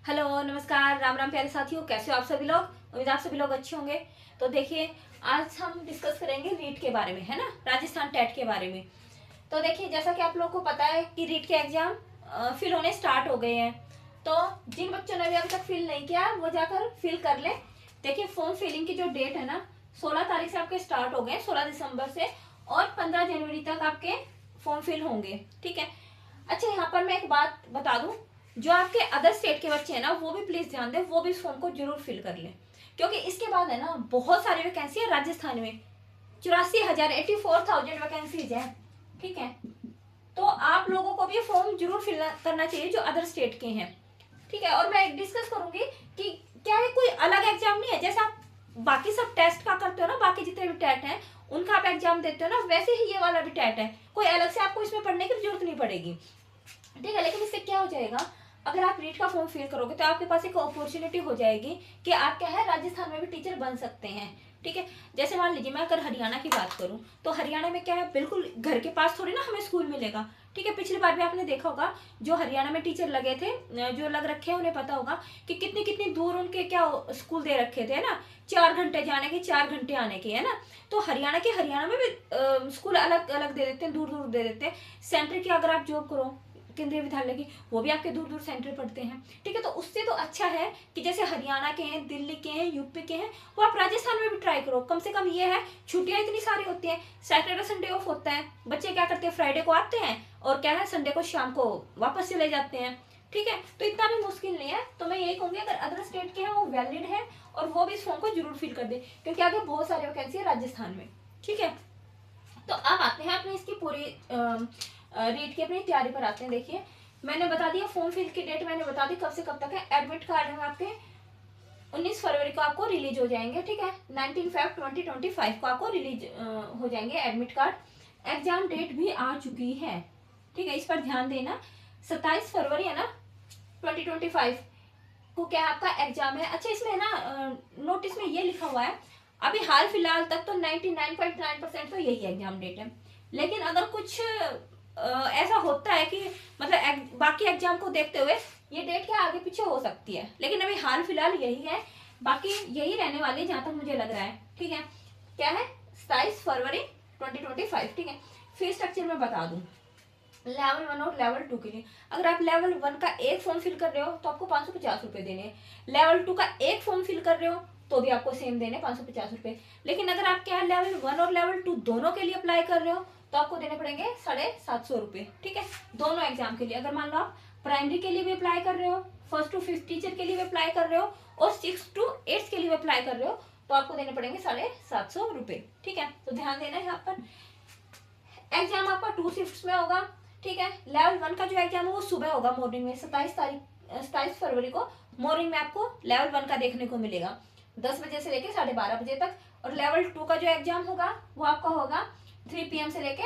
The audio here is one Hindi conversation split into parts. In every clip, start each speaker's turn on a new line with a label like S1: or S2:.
S1: हेलो नमस्कार, राम राम प्यारे साथियों, कैसे हो आप सभी लोग। उम्मीद आप सभी लोग अच्छे होंगे। तो देखिए, आज हम डिस्कस करेंगे रीट के बारे में, है ना, राजस्थान टेट के बारे में। तो देखिए, जैसा कि आप लोगों को पता है कि रीट के एग्जाम फिल होने स्टार्ट हो गए हैं। तो जिन बच्चों ने अभी अभी तक फिल नहीं किया वो जाकर फिल कर ले। देखिए, फॉर्म फिलिंग की जो डेट है ना, 16 तारीख से आपके स्टार्ट हो गए, 16 दिसंबर से, और 15 जनवरी तक आपके फॉर्म फिल होंगे। ठीक है। अच्छा, यहाँ पर मैं एक बात बता दूं, जो आपके अदर स्टेट के बच्चे हैं ना, वो भी प्लीज ध्यान दें, वो भी इस फॉर्म को जरूर फिल कर लें, क्योंकि इसके बाद है ना बहुत सारी वैकेंसी है राजस्थान में। 84,000 84,000 वैकेंसीज है। ठीक है। तो आप लोगों को भी फॉर्म जरूर फिल करना चाहिए जो अदर स्टेट के हैं। ठीक है। और मैं डिस्कस करूंगी कि क्या है, कोई अलग एग्जाम नहीं है। जैसे आप बाकी सब टेस्ट का करते हो ना, बाकी जितने भी टेट हैं उनका आप एग्जाम देते हो ना, वैसे ही ये वाला भी टेट है। कोई अलग से आपको इसमें पढ़ने की जरूरत नहीं पड़ेगी। ठीक है। लेकिन इससे क्या हो जाएगा, अगर आप रीट का फॉर्म फिल करोगे तो आपके पास एक अपॉर्चुनिटी हो जाएगी कि आप क्या है, राजस्थान में भी टीचर बन सकते हैं। ठीक है। जैसे मान लीजिए, मैं अगर हरियाणा की बात करूं तो हरियाणा में क्या है, बिल्कुल घर के पास थोड़ी ना हमें स्कूल मिलेगा। ठीक है। पिछली बार भी आपने देखा होगा, जो हरियाणा में टीचर लगे थे, जो लग रखे हैं, उन्हें पता होगा कि कितनी कितनी दूर उनके क्या स्कूल दे रखे थे, है ना। 4 घंटे जाने के, 4 घंटे आने के, है ना। तो हरियाणा में भी स्कूल अलग अलग दे देते हैं, दूर दूर दे देते हैं। सेंटर की अगर आप जॉब करो केंद्रीय विद्यालय की, वो भी आपके दूर दूर सेंटर पड़ते हैं। ठीक है। तो उससे तो अच्छा है कि जैसे हरियाणा के हैं, दिल्ली के हैं, यूपी के हैं, वो आप राजस्थान में भी ट्राई करो। कम से कम ये है, छुट्टियां इतनी सारी होती हैं, सैटरडे संडे ऑफ होता है। बच्चे क्या करते हैं, फ्राइडे को आते हैं और क्या है, संडे को शाम को वापस चले जाते हैं। ठीक है। तो इतना भी मुश्किल नहीं है। तो मैं यही कहूंगी, अगर अदर स्टेट के हैं वो वैलिड है, और वो भी इस फॉर्म को जरूर फिल कर दे, क्योंकि आगे बहुत सारी वैकेंसी है राजस्थान में। ठीक है। तो अब आते हैं अपने इसकी पूरी रीट की अपनी तैयारी पर आते हैं। देखिए, मैंने बता दिया फॉर्म फिल की डेट, मैंने बता दी कब से कब तक है। एडमिट कार्ड है आपके 19 फरवरी को आपको रिलीज हो जाएंगे। ठीक है। 19 फेब 2025 को आपको रिलीज हो जाएंगे एडमिट कार्ड। एग्जाम डेट भी आ चुकी है। ठीक है, इस पर ध्यान देना। 27 फरवरी है ना 2025 को क्या आपका एग्जाम है। अच्छा, इसमें ना नोटिस में ये लिखा हुआ है, अभी हाल फिलहाल तक तो 99.9% तो यही एग्जाम डेट है। लेकिन अगर कुछ ऐसा होता है कि मतलब बाकी एग्जाम को देखते हुए ये डेट क्या आगे पीछे हो सकती है, लेकिन अभी हाल फिलहाल यही है, बाकी यही रहने वाली है जहां तक मुझे लग रहा है। ठीक है। क्या है, 27 फरवरी 2025। ठीक है। फीस स्ट्रक्चर में बता दूं, लेवल 1 और लेवल 2 के लिए, अगर आप लेवल 1 का एक फॉर्म फिल कर रहे हो तो आपको 550 रुपए देने हैं। लेवल 2 का एक फॉर्म फिल कर रहे हो तो भी आपको सेम देने 550 रुपए। लेकिन अगर आप क्या लेवल 1 और लेवल 2 दोनों के लिए अप्लाई कर रहे हो तो आपको देने पड़ेंगे 750 रुपए। ठीक है। दोनों एग्जाम के लिए, अगर मान लो आप प्राइमरी के लिए भी अप्लाई कर रहे हो, 1st to 5th टीचर के लिए भी अप्लाई कर रहे हो, और 6th to 8th के लिए भी अप्लाई कर रहे हो, तो आपको देने पड़ेंगे 750 रुपए। ठीक है। तो ध्यान देना है यहाँ पर। एग्जाम आपका 2 शिफ्ट्स में होगा। ठीक है। लेवल 1 का जो एग्जाम है वो सुबह होगा, मॉर्निंग में। 27 फरवरी को मॉर्निंग में आपको लेवल 1 का देखने को मिलेगा, 10 बजे से लेके 12:30 बजे तक। और लेवल 2 का जो एग्जाम होगा वो आपका होगा 3 PM से लेके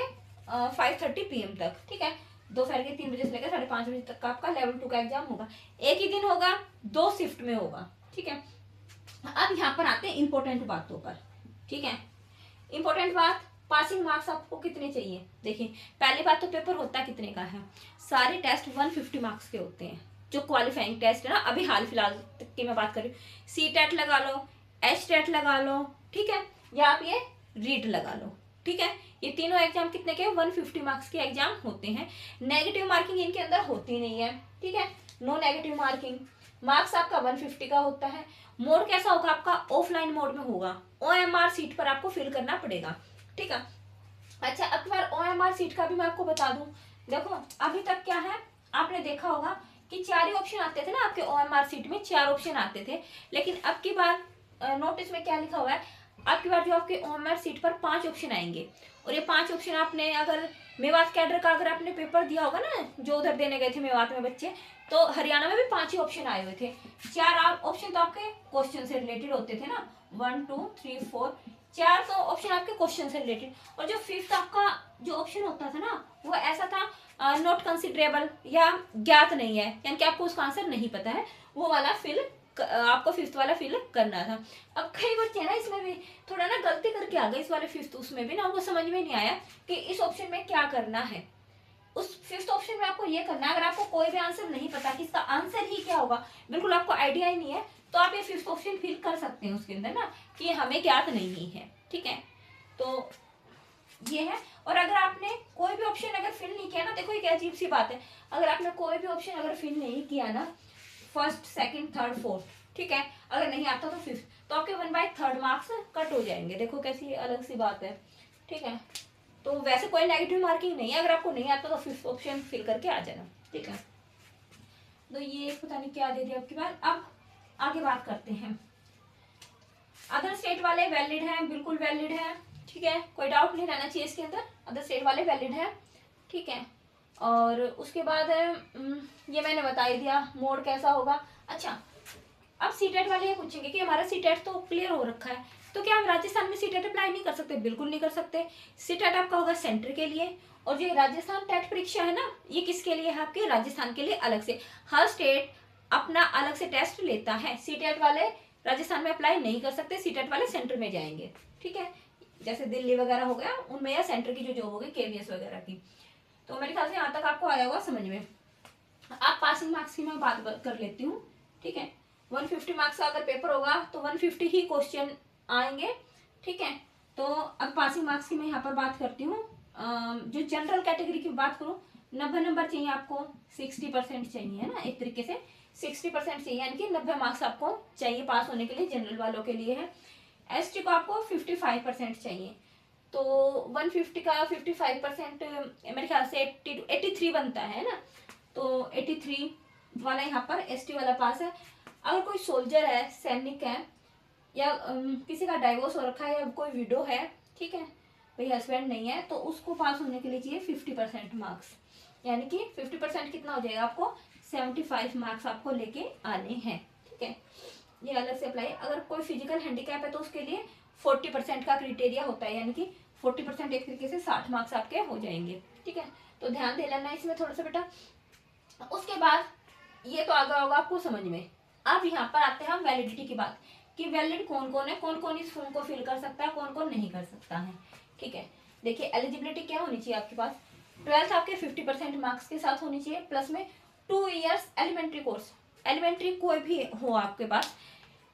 S1: 5:30 PM तक। ठीक है। दोपहर के 3 बजे से लेकर 5:30 बजे तक का आपका लेवल 2 का एग्जाम होगा। एक ही दिन होगा, 2 शिफ्ट में होगा। ठीक है। अब यहाँ पर आते हैं इंपॉर्टेंट बातों पर। ठीक है। इंपॉर्टेंट बात, पासिंग मार्क्स आपको कितने चाहिए। देखिए, पहली बात तो पेपर होता कितने का है, सारे टेस्ट 150 मार्क्स के होते हैं। जो क्वालिफाइंग टेस्ट है ना, अभी हाल फिलहाल तक की मैं बात कर रही हूँ, सी टेट लगा लो, एच टेट लगा लो, ठीक है, या आप ये रीट लगा लो। ठीक है। ये तीनों एग्जाम कितने के, 150 मार्क्स के एग्जाम होते हैं। नेगेटिव मार्किंग इनके अंदर होती नहीं है। ठीक है। No negative marking. मार्क्स आपका 150 का होता है। मोड कैसा होगा आपका, ऑफलाइन मोड में होगा। OMR सीट पर आपको फिल करना पड़ेगा। ठीक है। अच्छा, अब की बार OMR सीट का भी मैं आपको बता दूं। देखो, अभी तक क्या है, आपने देखा होगा कि 4 ही ऑप्शन आते थे ना आपके OMR सीट में, 4 ऑप्शन आते थे। लेकिन अब की बार नोटिस में क्या लिखा हुआ है, अब की बार जो आपके OMR सीट पर 5 ऑप्शन आएंगे। और ये 5 ऑप्शन आपने, अगर मेवात कैडर का अगर आपने पेपर दिया होगा ना, जो उधर देने गए थे मेवात में बच्चे, तो हरियाणा में भी 5 ही ऑप्शन आए हुए थे। 4 ऑप्शन तो आपके क्वेश्चन से रिलेटेड होते थे ना, 1 2 3 4, 4 तो ऑप्शन आपके क्वेश्चन से रिलेटेड। और जो 5th आपका जो ऑप्शन होता था ना, वो ऐसा था नॉट कंसिडरेबल, या ज्ञात नहीं है, यानी कि आपको उसका आंसर नहीं पता है, वो वाला फिल आपको 5th वाला फिल करना था। अब कई बच्चे ना इसमें भी थोड़ा ना गलती करके आ गए, इस वाले 5th उसमें भी ना उनको समझ में नहीं आया कि इस ऑप्शन में क्या करना है। उस फिफ्थ ऑप्शन में आपको ये करना है, अगर आपको कोई भी आंसर नहीं पता कि इसका आंसर ही क्या होगा, बिल्कुल आपको आइडिया ही नहीं है, तो आप ये फिफ्थ ऑप्शन फिल कर सकते हैं उसके अंदर ना, कि हमें ज्ञात नहीं है। ठीक है, तो ये है। और अगर आपने कोई भी ऑप्शन अगर फिल नहीं किया ना, देखो ये क्या अजीब सी बात है, अगर आपने कोई भी ऑप्शन अगर फिल नहीं किया ना, फर्स्ट सेकंड थर्ड फोर्थ, ठीक है, अगर नहीं आता तो फिफ्थ, तो आपके 1/3 मार्क्स कट हो जाएंगे। देखो कैसी अलग सी बात है। ठीक है, तो वैसे कोई नेगेटिव मार्किंग नहीं है, अगर आपको नहीं आता तो फिफ्थ ऑप्शन फिल करके आ जाना। ठीक है, तो ये पता नहीं क्या दे दिया आपकी बात। अब आगे बात करते हैं, अदर स्टेट वाले वैलिड हैं, बिल्कुल वैलिड है। ठीक है, कोई डाउट नहीं रहना चाहिए इसके अंदर, अदर स्टेट वाले वैलिड है। ठीक है, और उसके बाद ये मैंने बता ही दिया मोड कैसा होगा। अच्छा, अब सीटेट वाले ये पूछेंगे कि हमारा सीटेट तो क्लियर हो रखा है, तो क्या हम राजस्थान में सीटेट अप्लाई नहीं कर सकते? बिल्कुल नहीं कर सकते। सीटेट आपका होगा सेंटर के लिए, और जो राजस्थान टेट परीक्षा है ना, ये किसके लिए है? आपके राजस्थान के लिए अलग से। हर स्टेट अपना अलग से टेस्ट लेता है। सीटेट वाले राजस्थान में अप्लाई नहीं कर सकते, सीटेट वाले सेंटर में जाएंगे। ठीक है, जैसे दिल्ली वगैरह हो गया उनमें, या सेंटर की जो जॉब होगी केवीएस वगैरह की। तो मेरे ख्याल से यहाँ तक आपको आया होगा समझ में। आप पासिंग मार्क्स की मैं बात कर लेती हूँ। ठीक है, 150 मार्क्स का अगर पेपर होगा तो 150 ही क्वेश्चन आएंगे। ठीक है, तो अब पासिंग मार्क्स की मैं यहाँ पर बात करती हूँ। जो जनरल कैटेगरी की बात करूँ, 90 नंबर चाहिए आपको, 60% चाहिए, है ना, एक तरीके से 60% चाहिए, यानी कि 90 मार्क्स आपको चाहिए पास होने के लिए, जनरल वालों के लिए है। एसटी को आपको 55% चाहिए, तो 150 का 55% मेरे ख्याल से 83 बनता है ना, तो 83 वाला यहाँ पर एसटी वाला पास है। अगर कोई सोल्जर है, सैनिक है, या किसी का डाइवोर्स हो रखा है, या कोई विडो है, ठीक है, भाई हस्बैंड नहीं है, तो उसको पास होने के लिए चाहिए 50% मार्क्स, यानी कि 50% कितना हो जाएगा आपको? 75 मार्क्स आपको लेके आने हैं। ठीक है, ये अलग से अप्लाई। अगर कोई फिजिकल हैंडीकैप है तो उसके लिए 40% का क्राइटेरिया होता है, यानी कि 40% एक तरीके से 60 मार्क्स आपके हो जाएंगे। ठीक है, तो ध्यान दे लेना इसमें थोड़ा सा बेटा। उसके बाद ये तो आ गया होगा आपको समझ में। अब यहाँ पर आते हैं हम वैलिडिटी की बात, कि वैलिड कौन कौन है, कौन कौन इस फॉर्म को फिल कर सकता है, कौन कौन नहीं कर सकता है। ठीक है, देखिए एलिजिबिलिटी क्या होनी चाहिए आपके पास? 12th आपके 50% मार्क्स के साथ होनी चाहिए, प्लस में 2 इयर्स एलिमेंट्री कोर्स, एलिमेंट्री कोई भी हो आपके पास,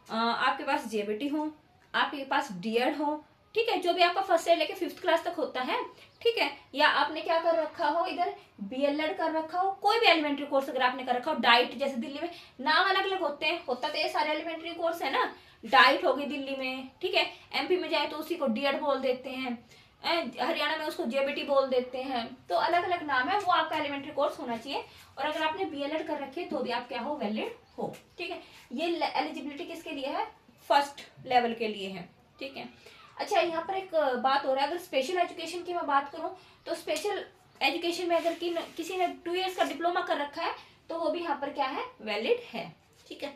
S1: आपके पास जेबीटी हो, आपके पास डीएड हो, ठीक है, जो भी आपका फर्स्ट से लेके 5th क्लास तक होता है। ठीक है, या आपने क्या कर रखा हो, इधर बीएलएड कर रखा हो, कोई भी एलिमेंट्री कोर्स अगर आपने कर रखा हो, डाइट, जैसे दिल्ली में नाम अलग अलग होते हैं, होता तो ये सारे एलिमेंट्री कोर्स है ना, डाइट होगी दिल्ली में, ठीक है, एमपी में जाए तो उसी को डीएड बोल देते हैं, हरियाणा में उसको जेबीटी बोल देते हैं, तो अलग अलग नाम है, वो आपका एलिमेंट्री कोर्स होना चाहिए। और अगर आपने बीएलएड कर रखी है तो भी आप क्या हो, वैलिड हो। ठीक है, ये एलिजिबिलिटी किसके लिए है? फर्स्ट लेवल के लिए है। ठीक है, अच्छा यहाँ पर एक बात हो रहा है, अगर स्पेशल एजुकेशन की मैं बात करूं, तो स्पेशल एजुकेशन में अगर किसी ने 2 इयर्स का डिप्लोमा कर रखा है तो वो भी यहाँ पर क्या है, वैलिड है। ठीक है,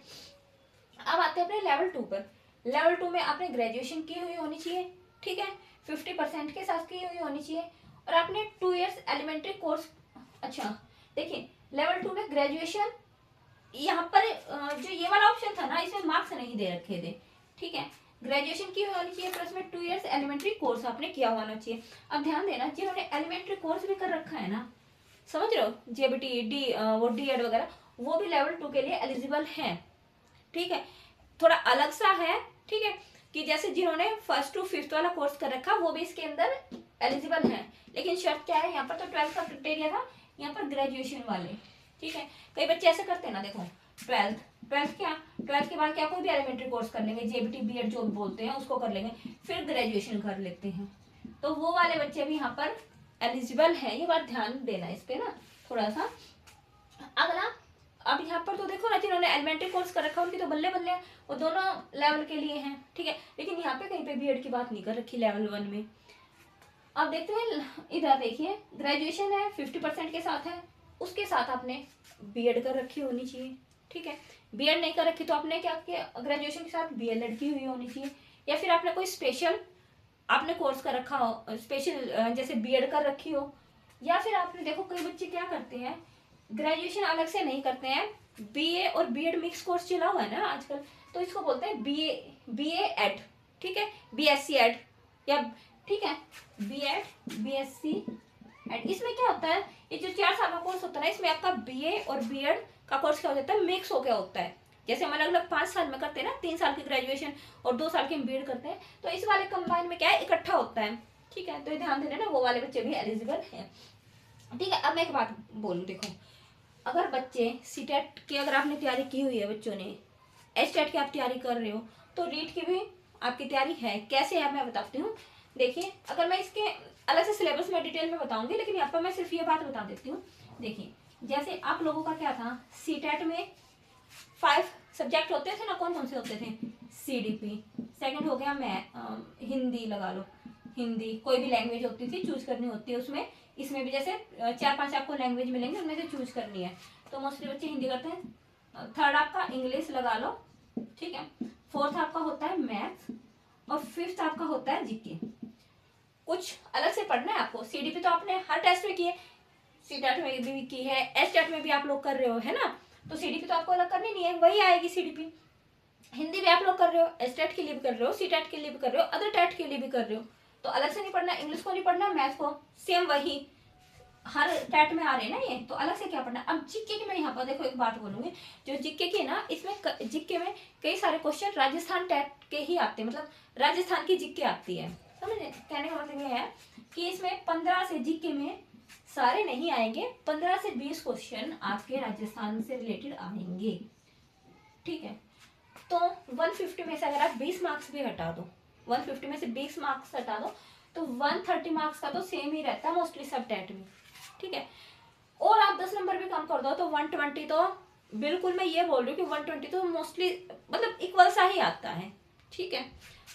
S1: अब आते हैं अपने लेवल 2 पर। लेवल 2 में आपने ग्रेजुएशन की हुई होनी चाहिए, ठीक है, 50% के साथ की हुई होनी चाहिए, और आपने 2 इयर्स एलिमेंट्री कोर्स। अच्छा देखिए, लेवल 2 में ग्रेजुएशन, यहाँ पर जो ये वाला ऑप्शन था ना, इसमें मार्क्स नहीं दे रखे थे। ठीक है, ग्रेजुएशन की होनी चाहिए, प्लस में 2 इयर्स एलिमेंट्री कोर्स आपने किया होना चाहिए। अब ध्यान देना, जिन्होंने एलिमेंट्री कोर्स भी कर रखा है ना, समझ रहे हो, जेबीटी डी वो डीएड वगैरह, वो भी लेवल 2 के लिए एलिजिबल है। ठीक है, थोड़ा अलग सा है। ठीक है, कि जैसे जिन्होंने 1st to 5th वाला कोर्स कर रखा, वो भी इसके अंदर एलिजिबल है, लेकिन शर्त क्या है, यहाँ पर तो 12th का क्राइटेरिया था, यहाँ पर ग्रेजुएशन वाले। ठीक है, कई बच्चे ऐसे करते हैं ना, देखो 12th क्या, 12th के बाद क्या कोई भी एलिमेंट्री कोर्स कर लेंगे, जेबीटी बीएड जो बोलते हैं उसको कर लेंगे, फिर ग्रेजुएशन कर लेते हैं, तो वो वाले बच्चे भी यहाँ पर एलिजिबल है। ये बात ध्यान देना इस पे ना थोड़ा सा। अगला, अब यहाँ पर तो देखो ना, जिन्होंने एलिमेंट्री कोर्स कर रखा है उनकी तो बल्ले बल्ले, वो दोनों लेवल के लिए हैं। ठीक है, लेकिन यहाँ पे कहीं पे बीएड की बात नहीं कर रखी लेवल 1 में। अब देखते हैं, इधर देखिए, ग्रेजुएशन है 50% के साथ है, उसके साथ आपने बीएड कर रखी होनी चाहिए। ठीक है, बीएड नहीं कर रखी तो आपने क्या किया, ग्रेजुएशन के साथ बीएलएड की हुई होनी चाहिए, या फिर आपने कोई स्पेशल आपने कोर्स कर रखा हो, स्पेशल जैसे बीएड कर रखी हो, या फिर आपने, देखो कई बच्चे क्या करते हैं, ग्रेजुएशन अलग से नहीं करते हैं, बीए और बीएड मिक्स कोर्स चला हुआ है ना आजकल, तो इसको बोलते हैं बीए एड, ठीक है, बीएससी एड, या ठीक है, बीएड बीएससी एंड इसमें क्या होता है, ये जो 4 साल का कोर्स होता है ना, इसमें आपका बीए और बीएड का कोर्स क्या हो जाता है, मिक्स हो गया होता है। जैसे हम अलग अलग 5 साल में करते हैं ना, 3 साल की ग्रेजुएशन और 2 साल की हम बीएड करते हैं, तो इस वाले कंबाइन में क्या है, इकट्ठा होता है। ठीक है, तो ये ध्यान देना ना, वो वाले बच्चे भी एलिजिबल हैं। ठीक है, अब मैं एक बात बोलूँ, देखो अगर बच्चे सीटेट की अगर आपने तैयारी की हुई है, बच्चों ने एचटेट की आप तैयारी कर रहे हो, तो रीट की भी आपकी तैयारी है। कैसे है मैं बताती हूँ। देखिए, अगर मैं इसके अलग से सिलेबस में डिटेल में बताऊंगी, लेकिन यहाँ पर मैं सिर्फ ये बात बता देती हूँ। देखिए, जैसे आप लोगों का क्या था, सीटेट में 5 सब्जेक्ट होते थे ना, कौन कौन से होते थे, सीडीपी, सेकंड हो गया मैं हिंदी लगा लो, हिंदी कोई भी लैंग्वेज होती थी, चूज करनी होती है उसमें। इसमें भी जैसे 4-5 आपको लैंग्वेज मिलेंगे, उनमें से चूज करनी है, तो मोस्टली बच्चे हिंदी करते हैं। थर्ड आपका इंग्लिश लगा लो, ठीक है। फोर्थ आपका होता है मैथ्स, और फिफ्थ आपका होता है जीके। कुछ अलग से पढ़ना है आपको। सीडीपी तो आपने हर टेस्ट में की है, सीटेट में भी की है, एचटेट में भी आप लोग कर रहे हो, है ना, तो सीडीपी तो आपको अलग करनी नहीं है, वही आएगी सीडीपी। हिंदी भी आप लोग कर रहे हो, एचटेट के लिए भी कर रहे हो, सीटेट के लिए भी कर रहे हो, अदर टेट के लिए भी कर रहे हो, तो अलग से नहीं पढ़ना। इंग्लिश को नहीं पढ़ना, मैथ को सेम वही हर टेट में आ रहे हैं ना ये, तो अलग से क्या पढ़ना। अब जीके की मैं यहाँ पर देखो एक बात बोलूंगी, जो जीके की ना, इसमें जीके में कई सारे क्वेश्चन राजस्थान टेट के ही आते हैं, मतलब राजस्थान की जीके आती है, समझे। कहने का मतलब ये है कि इसमें 15 से जीके में सारे नहीं आएंगे, 15 से 20 क्वेश्चन आपके राजस्थान से रिलेटेड आएंगे। ठीक है, तो 150 में से अगर आप 20 मार्क्स भी हटा दो, 150 में से 20 मार्क्स हटा दो, तो 130 मार्क्स का तो सेम ही रहता है मोस्टली सब टेट में। ठीक है, और आप 10 नंबर भी कम कर दो तो 120, तो बिल्कुल मैं ये बोल रही हूँ कि 120 तो मोस्टली मतलब इक्वल सा ही आता है। ठीक है,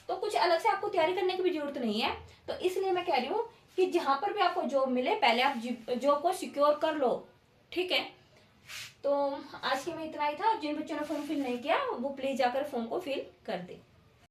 S1: तो कुछ अलग से आपको तैयारी करने की भी जरूरत नहीं है। तो इसलिए मैं कह रही हूँ कि जहां पर भी आपको जॉब मिले, पहले आप जॉब को सिक्योर कर लो। ठीक है, तो आज के में इतना ही था। जिन बच्चों ने फॉर्म फिल नहीं किया, वो प्लीज जाकर फॉर्म को फिल कर दे।